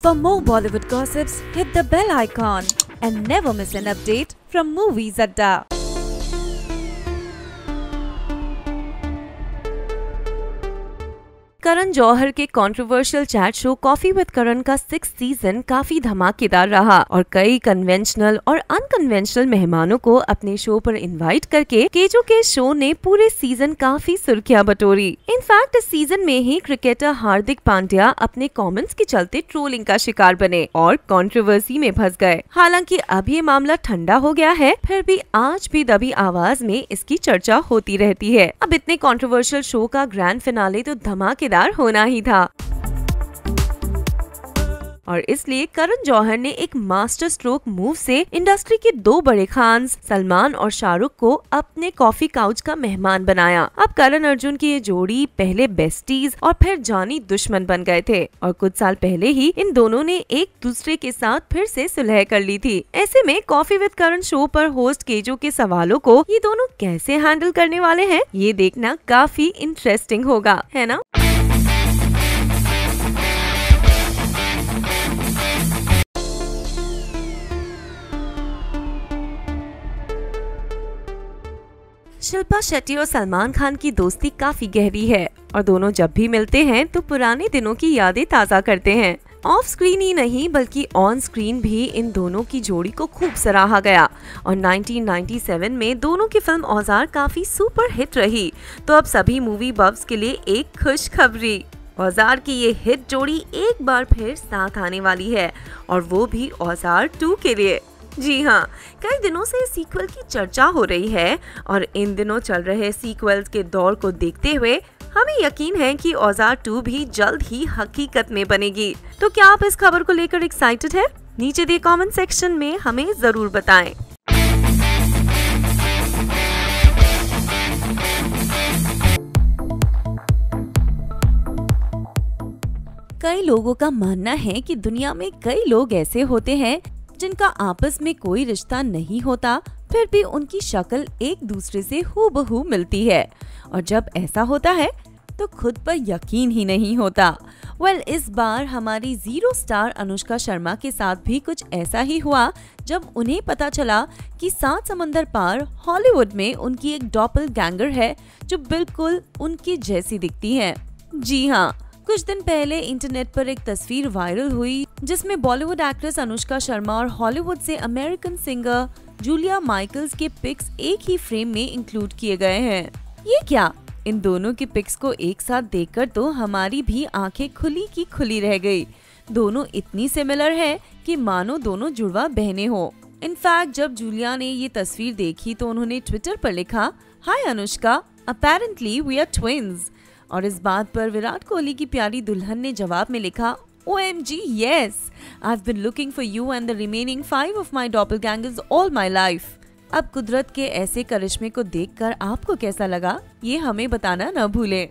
For more Bollywood gossips, hit the bell icon and never miss an update from Movies Adda. Karan Johar के controversial chat show coffee with Karan का 6th season काफी धमाकेदार रहा और कई conventional और अनकन्वेंशनल मेहमानों को अपने शो पर इनवाइट करके केजो के शो ने पूरे सीजन काफी सुर्खियां बटोरी। इनफैक्ट इस सीजन में ही क्रिकेटर हार्दिक पांड्या अपने कमेंट्स के चलते ट्रोलिंग का शिकार बने और कंट्रोवर्सी में फंस गए। हालांकि अब ये मामला ठंडा हो गया है, फिर भी आज भी दबी आवाज में इसकी चर्चा होती रहती है। अब इतने कंट्रोवर्शियल शो का ग्रैंड फिनाले तो धमाकेदार होना ही था और इसलिए करण जौहर ने एक मास्टर स्ट्रोक मूव से इंडस्ट्री के दो बड़े खान्स सलमान और शाहरुख को अपने कॉफी काउच का मेहमान बनाया। अब करण अर्जुन की ये जोड़ी पहले बेस्टीज और फिर जानी दुश्मन बन गए थे और कुछ साल पहले ही इन दोनों ने एक दूसरे के साथ फिर से सुलह कर ली थी। ऐसे में कॉफी विद करण शो पर होस्ट केजो के सवालों को ये दोनों कैसे हैंडल करने वाले हैं, ये देखना काफी इंटरेस्टिंग होगा, है ना। शिल्पा शेट्टी और सलमान खान की दोस्ती काफी गहरी है और दोनों जब भी मिलते हैं तो पुराने दिनों की यादें ताज़ा करते हैं। ऑफ स्क्रीन ही नहीं बल्कि ऑन स्क्रीन भी इन दोनों की जोड़ी को खूब सराहा गया और 1997 में दोनों की फिल्म औजार काफी सुपर हिट रही। तो अब सभी मूवी बफ्स के लिए एक खुशखबरी, औजार की ये हिट जोड़ी एक बार फिर साथ आने वाली है और वो भी औजार 2 के लिए। जी हाँ, कई दिनों से सीक्वल की चर्चा हो रही है और इन दिनों चल रहे सीक्वल्स के दौर को देखते हुए हमें यकीन है कि औजार 2 भी जल्द ही हकीकत में बनेगी। तो क्या आप इस खबर को लेकर एक्साइटेड हैं? नीचे दिए कमेंट सेक्शन में हमें जरूर बताएं। कई लोगों का मानना है कि दुनिया में कई लोग ऐसे होते हैं जिनका आपस में कोई रिश्ता नहीं होता, फिर भी उनकी शक्ल एक दूसरे से हूबहू मिलती है और जब ऐसा होता है तो खुद पर यकीन ही नहीं होता। इस बार हमारी 0 स्टार अनुष्का शर्मा के साथ भी कुछ ऐसा ही हुआ जब उन्हें पता चला कि 7 समंदर पार हॉलीवुड में उनकी एक डॉपलगैंगर है जो बिल्कुल उनकी जैसी दिखती है। जी हाँ, कुछ दिन पहले इंटरनेट पर एक तस्वीर वायरल हुई जिसमें बॉलीवुड एक्ट्रेस अनुष्का शर्मा और हॉलीवुड से अमेरिकन सिंगर जूलिया माइकल्स के पिक्स एक ही फ्रेम में इंक्लूड किए गए हैं। ये क्या, इन दोनों की पिक्स को एक साथ देखकर तो हमारी भी आंखें खुली की खुली रह गई। दोनों इतनी सिमिलर है कि मानो दोनों जुड़वा बहनें हो। इनफैक्ट जब जूलिया ने ये तस्वीर देखी तो उन्होंने ट्विटर पर लिखा, hi Anushka, apparently we are twins. और इस बात पर विराट कोहली की प्यारी दुल्हन ने जवाब में लिखा, OMG yes, I've been looking for you and the remaining 5 of my doppelgangers all my life। अब कुदरत के ऐसे करिश्मे को देखकर आपको कैसा लगा, ये हमें बताना न भूलें।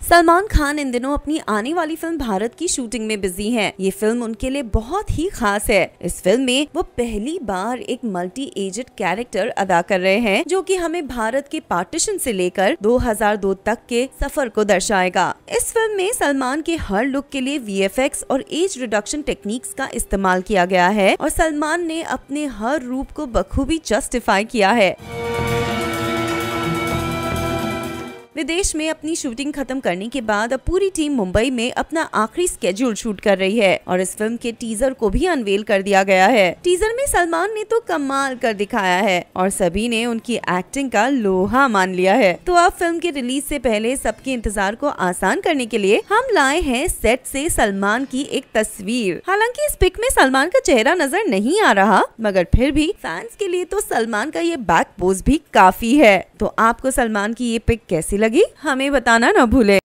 सलमान खान इन दिनों अपनी आने वाली फिल्म भारत की शूटिंग में बिजी हैं। ये फिल्म उनके लिए बहुत ही खास है। इस फिल्म में वो पहली बार एक मल्टी एजेड कैरेक्टर अदा कर रहे हैं जो कि हमें भारत के पार्टीशन से लेकर 2002 तक के सफर को दर्शाएगा। इस फिल्म में सलमान के हर लुक के लिए VFX और एज रिडक्शन टेक्निक्स का इस्तेमाल किया गया है और सलमान ने अपने हर रूप को बखूबी जस्टिफाई किया है। विदेश में अपनी शूटिंग खत्म करने के बाद अब पूरी टीम मुंबई में अपना आखिरी स्केड्यूल शूट कर रही है और इस फिल्म के टीजर को भी अनवेल कर दिया गया है। टीजर में सलमान ने तो कमाल कर दिखाया है और सभी ने उनकी एक्टिंग का लोहा मान लिया है। तो अब फिल्म के रिलीज से पहले सबके इंतजार को आसान करने के लिए हम लाए हैं सेट से सलमान की एक तस्वीर। हालांकि इस पिक में सलमान का चेहरा नजर नहीं आ रहा, मगर फिर भी फैंस के लिए तो सलमान का ये बैक पोज भी काफी है। तो आपको सलमान की ये पिक कैसी लगी, हमें बताना न भूले।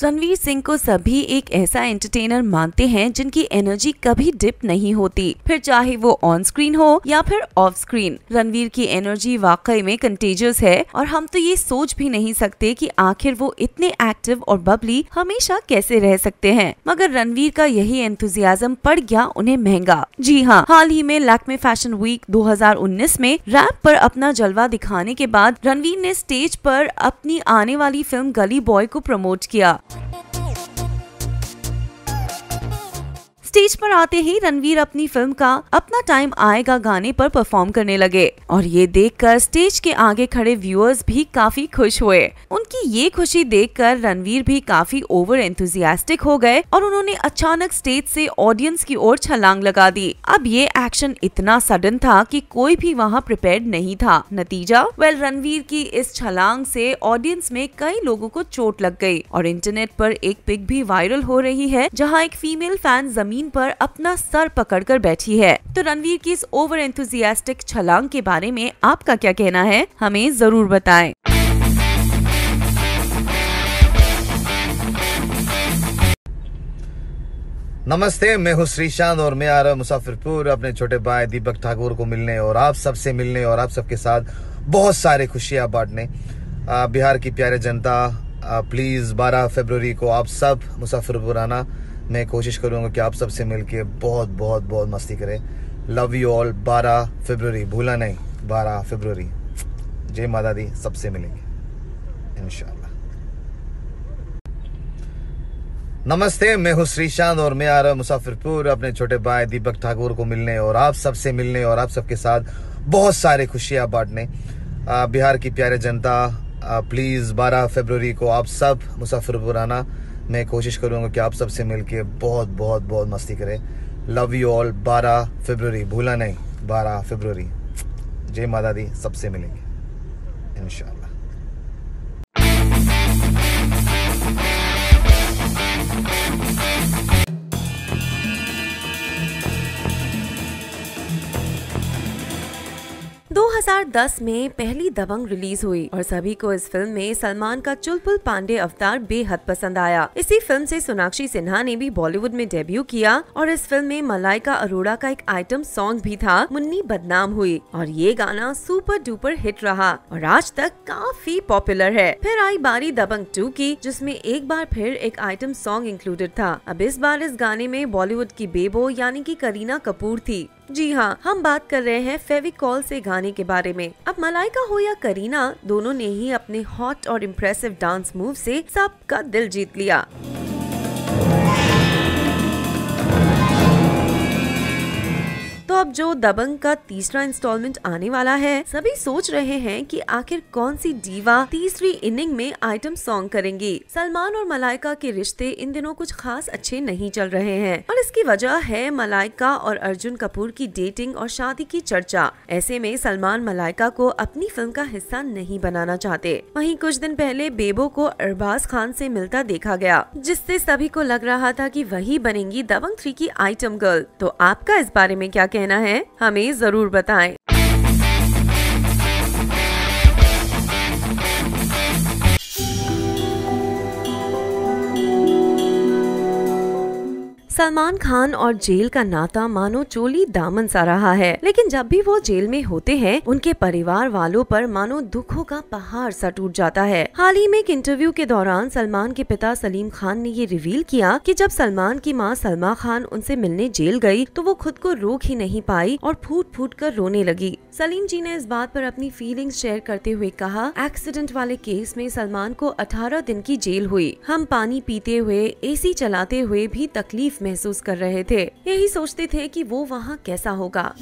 रणवीर सिंह को सभी एक ऐसा एंटरटेनर मानते हैं जिनकी एनर्जी कभी डिप नहीं होती, फिर चाहे वो ऑन स्क्रीन हो या फिर ऑफ स्क्रीन। रणवीर की एनर्जी वाकई में कंटेजियस है और हम तो ये सोच भी नहीं सकते कि आखिर वो इतने एक्टिव और बबली हमेशा कैसे रह सकते हैं। मगर रणवीर का यही एंथुजियाज्म पड़ गया उन्हें महंगा। जी हाँ, हाल ही में लैक्मे फैशन वीक 2019 में रैंप पर अपना जलवा दिखाने के बाद रणवीर ने स्टेज पर अपनी आने वाली फिल्म गली बॉय को प्रमोट किया। स्टेज पर आते ही रणवीर अपनी फिल्म का अपना टाइम आएगा गाने पर परफॉर्म करने लगे और ये देखकर स्टेज के आगे खड़े व्यूअर्स भी काफी खुश हुए। उनकी ये खुशी देखकर रणवीर भी काफी ओवर एंथुजियास्टिक हो गए और उन्होंने अचानक स्टेज से ऑडियंस की ओर छलांग लगा दी। अब ये एक्शन इतना सडन था कि कोई भी वहाँ प्रिपेयर्ड नहीं था। नतीजा रणवीर की इस छलांग से ऑडियंस में कई लोगों को चोट लग गई और इंटरनेट पर एक पिक भी वायरल हो रही है जहाँ एक फीमेल फैन जमीन पर अपना सर पकड़कर बैठी है। तो रणवीर की इस ओवर एंथुजियास्टिक छलांग के बारे में आपका क्या कहना है, हमें जरूर बताएं। नमस्ते, मैं हूँ श्रीशांत और मैं आ रहा हूँ मुजफ्फरपुर अपने छोटे भाई दीपक ठाकुर को मिलने और आप सबसे मिलने और आप सबके साथ बहुत सारे खुशियाँ बांटने। बिहार की प्यारे जनता, प्लीज 12 फरवरी को आप सब मुजफ्फरपुर आना। मैं कोशिश करूँगा कि आप सबसे मिलके बहुत बहुत बहुत मस्ती करें। Love you all. 12 फरवरी भूला नहीं, 12 फरवरी। जय माता दी, सबसे मिलेंगे इंशाल्लाह। नमस्ते, मैं हूँ श्रीशांत और मैं आ रहा हूँ मुजफ्फरपुर अपने छोटे भाई दीपक ठाकुर को मिलने और आप सबसे मिलने और आप सबके साथ बहुत सारे खुशियाँ बांटने। बिहार की प्यारे जनता, प्लीज 12 फरवरी को आप सब मुजफ्फरपुर आना। मैं कोशिश करूँगा कि आप सबसे मिलके बहुत बहुत बहुत मस्ती करें। Love you all. 12 फरवरी भूला नहीं, 12 फरवरी। जय माता दी, सबसे मिलेंगे इंशाल्लाह। 2010 में पहली दबंग रिलीज हुई और सभी को इस फिल्म में सलमान का चुलबुल पांडे अवतार बेहद पसंद आया। इसी फिल्म से सोनाक्षी सिन्हा ने भी बॉलीवुड में डेब्यू किया और इस फिल्म में मलाइका अरोड़ा का एक आइटम सॉन्ग भी था, मुन्नी बदनाम हुई, और ये गाना सुपर डुपर हिट रहा और आज तक काफी पॉपुलर है। फिर आई बारी दबंग 2 की, जिसमें एक बार फिर एक आइटम सॉन्ग इंक्लूडेड था। अब इस बार इस गाने में बॉलीवुड की बेबो यानी कि करीना कपूर थी। जी हाँ, हम बात कर रहे हैं फेविकॉल से गाने के बारे में। अब मलाइका हो या करीना, दोनों ने ही अपने हॉट और इम्प्रेसिव डांस मूव से सबका दिल जीत लिया। तो अब जो दबंग का तीसरा इंस्टॉलमेंट आने वाला है, सभी सोच रहे हैं कि आखिर कौन सी डीवा तीसरी इनिंग में आइटम सॉन्ग करेंगी। सलमान और मलाइका के रिश्ते इन दिनों कुछ खास अच्छे नहीं चल रहे हैं और इसकी वजह है मलाइका और अर्जुन कपूर की डेटिंग और शादी की चर्चा। ऐसे में सलमान मलाइका को अपनी फिल्म का हिस्सा नहीं बनाना चाहते। वहीं कुछ दिन पहले बेबो को अरबाज खान से मिलता देखा गया, जिससे सभी को लग रहा था कि वही बनेंगी दबंग 3 की आइटम गर्ल। तो आपका इस बारे में क्या कहना है, हमें जरूर बताएं। सलमान खान और जेल का नाता मानो चोली दामन सा रहा है, लेकिन जब भी वो जेल में होते हैं, उनके परिवार वालों पर मानो दुखों का पहाड़ सा टूट जाता है। हाल ही में एक इंटरव्यू के दौरान सलमान के पिता सलीम खान ने ये रिवील किया कि जब सलमान की मां सलमा खान उनसे मिलने जेल गई तो वो खुद को रोक ही नहीं पाई और फूट फूट कर रोने लगी। सलीम जी ने इस बात पर अपनी फीलिंग्स शेयर करते हुए कहा, एक्सीडेंट वाले केस में सलमान को 18 दिन की जेल हुई। हम पानी पीते हुए, एसी चलाते हुए भी तकलीफ महसूस कर रहे थे। यही सोचते थे कि वो वहाँ कैसा होगा।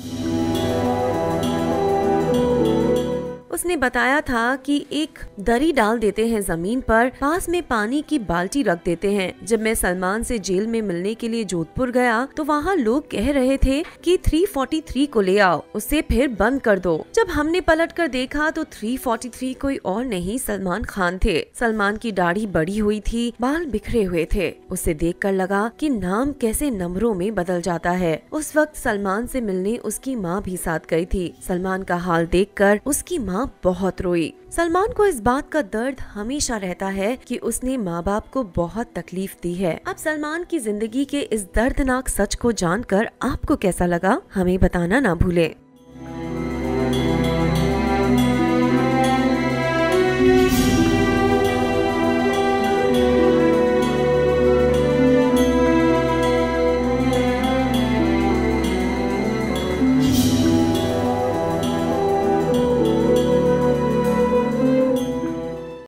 उसने बताया था कि एक दरी डाल देते हैं जमीन पर, पास में पानी की बाल्टी रख देते हैं। जब मैं सलमान से जेल में मिलने के लिए जोधपुर गया तो वहाँ लोग कह रहे थे कि 343 को ले आओ, उसे फिर बंद कर दो। जब हमने पलट कर देखा तो 343 कोई और नहीं सलमान खान थे। सलमान की दाढ़ी बड़ी हुई थी, बाल बिखरे हुए थे। उसे देखकर लगा कि नाम कैसे नंबरों में बदल जाता है। उस वक्त सलमान से मिलने उसकी माँ भी साथ गई थी। सलमान का हाल देखकर उसकी माँ बहुत रोई। सलमान को इस बात का दर्द हमेशा रहता है कि उसने माँ बाप को बहुत तकलीफ दी है। अब सलमान की जिंदगी के इस दर्दनाक सच को जानकर आपको कैसा लगा, हमें बताना ना भूले।